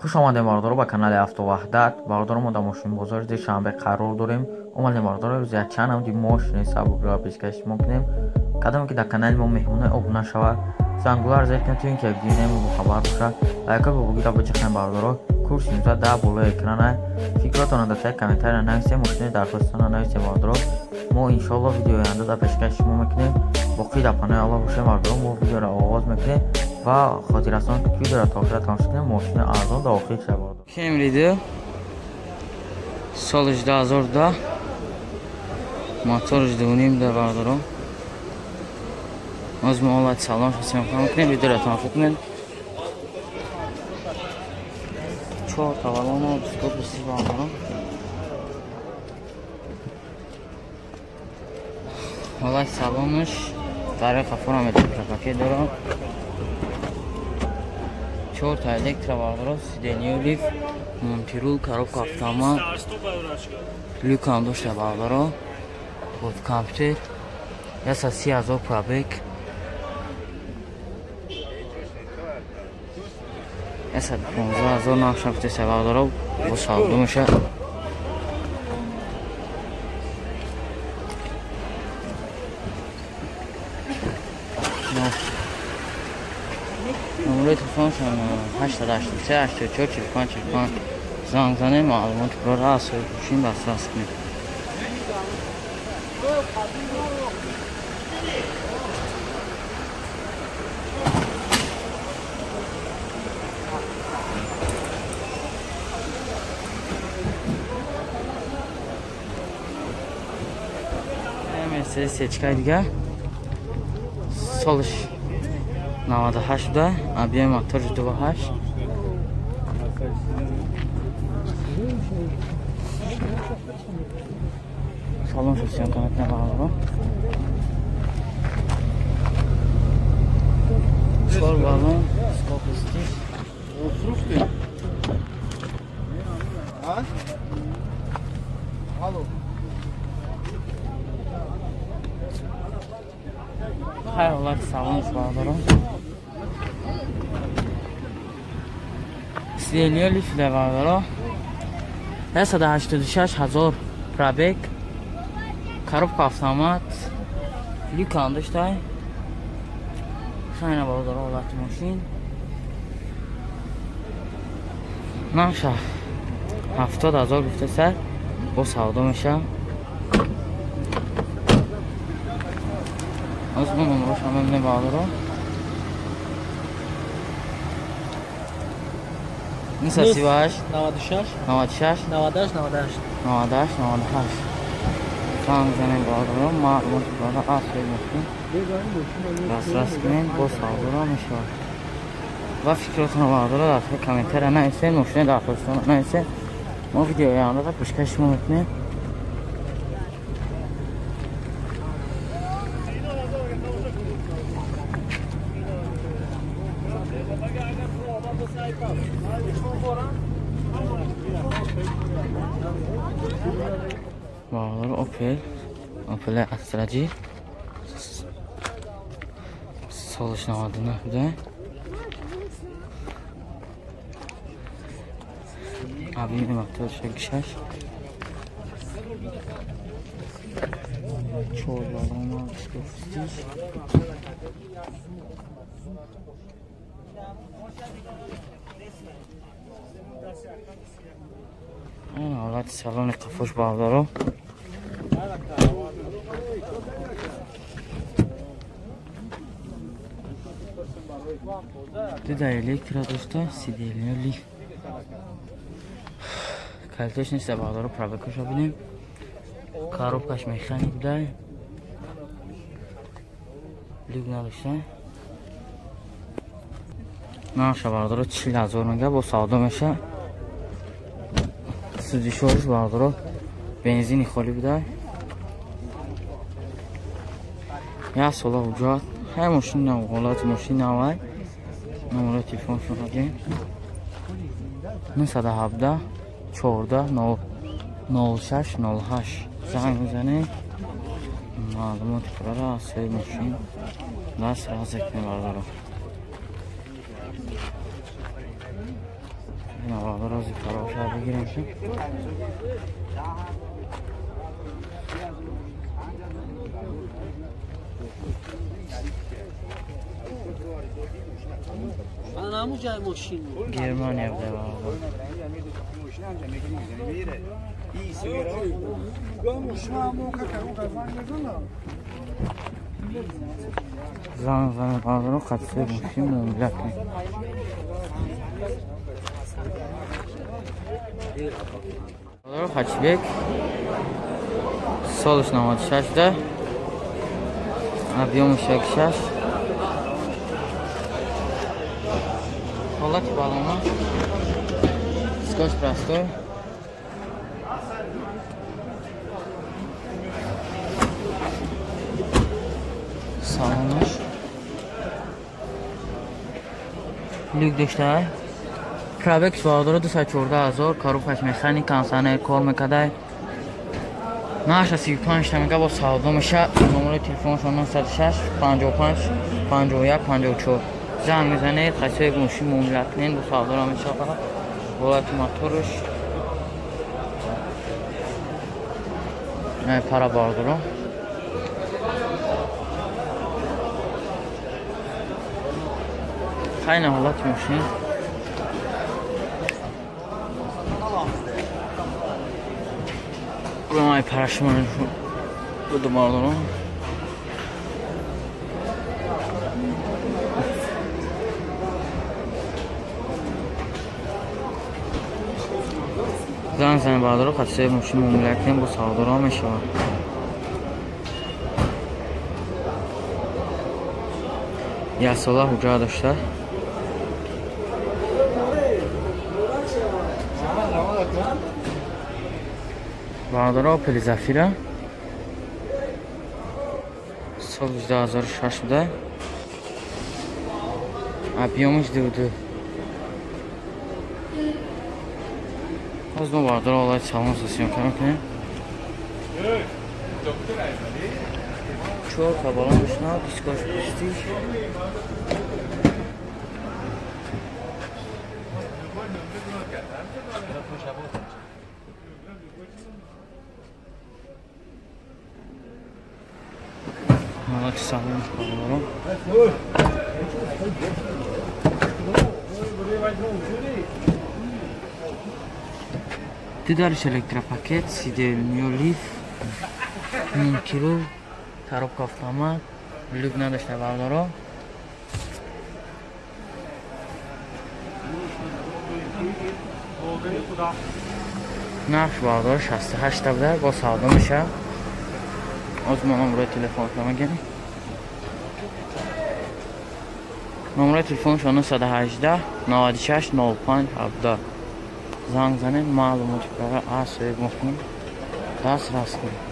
خوش آمدیم باردارو با کانال автоваҳдат. باردارو ما در ماشین بازار شنبه قرار داریم. اومدیم باردارو روز یک چند هم دی ماشین سبوکلا پیشکش میکنیم. قدم که در کانال ما مهمونه ابونه شوه زنگوله زد کنید تو این که ویدیو نمی خبر باشه لایک رو بگید تا بچخیم باردارو کورس 19 بالای اکرانه فکراتون در تای کامنتر نویسید ماشین درخواستان نویسید باردارو ما ان شاء الله ویدیو آینده در پیشکش شما میکنیم. باقی در پناه الله باشه باردارو ما ویدیو را آغاز میکنیم و خاطرستان که ویدیو را تماشا کنیم ماشین ارزان داخل شه باردارو. Şimdi sol azorda motor izleyeyim de باردارو. از مولات سلام شما کنیم ویدیو را تماشا کنیم. چهار تاوالان و بسکوت بسیار باردارو. مولات سلامش برای خفان هم اتفاقی دارم. چهار تا الکترا باردارو. سیدنیو لیف монтирул коробка автомат люк ам дошта бардаро бод компютер яса 30,000 пробег яса 15,000 нақша футеса бардаро бо савдо меша номери телефоншон 883 84 45 45 زنگ زنه معلومات رو را از ماشین دسترس کنید. مرسدس سچکای دیگه سالش 98 بوده. ابیای موتور 28 salon seksiyon kanatına bağlı. Skor balon, skop istif. Osuruktu. Ha? Alo. Hayrola salon bağlı. Siliyor lifle bağlı. Hesa da 86,000 пробег. Коробка автомат. Люк андыштай. Шайна балдара олати машин. Наша 70,000 гуфта сар. Бо савдо меша. Аз бо номерош ҳам мебинем балдара. Ниса 38 96 96 98 98 98 98 زنگ زنیم باردارو معلومات بالا اصلی ماشین دسترس کنید با سودا میشه و فکراتون باردارو در توی کامنتر نویسید ماشین درخواستان نویسید ما ویدیوی آینده را پیشکش میکنیم. باردارو اوپل استراجی سالش 99 بوده. ابی موتور 6 چهار بالون اسکوفستیش این حالت سالن قفوش باردارو دیده الکترا دوستا سیدیلیو لیف کلتش نیسته باردارو پرابکش رو بینیم. کاروبکش میخانی بوده لیگ نداشته نقشه باردارو 40,000 میگه با سودا میشه. سوزیشورش باردارو بنزینی خالی بوده. یا سالا وجود های ماشین نو غلط ماشین نوای نمره تلفن شما گیم 917 14 06 08 زنگ میزنه معلومات را سه ماشین دست را ذکر باردارو. Navalar az yukarı bگیریم. Germaniya devamı. Zan bağları kaçırmışım mümkün. Haçbek sol üstüne şaştı. Объем şaş. Полать баллона. Скотч простой. Salınmış. Lük döşler. Krabex bağları 24,000. Коробкаش механик, кондиционер кор мекард. Наша 35 тамга бо савдо меша. Номери телефоншон 96 55 51 54. Занг мезанед, қайсои мошин муомилат кунед, бо савдора мешавад. Ҳолати моторш пара бардоро. Хайна ҳолати мошин. Buraya paraşmanı bu dumanları. Zan bağları kaçsa müşün mumlakten bu savdura meşa. Yasalar ucağa düşler. Bağları Opel Zafira. Sol 18,000. Объемыш дивди. Аз мо бардора олайт салон съемка мекунем. Чорка балон мешнав, дискош пустиш. Малати салон балон. Ты даришь электропакет, сидельный лиф, кило, коробка автомат, люк надо штабал дорог. Нақш бардор 68 табда бо савдо меша. Оз мо номер телефон мегирем. Номер телефоншон 118 96 05 17. Занг занед маълумоти бара аз мухмин дастрас кунед.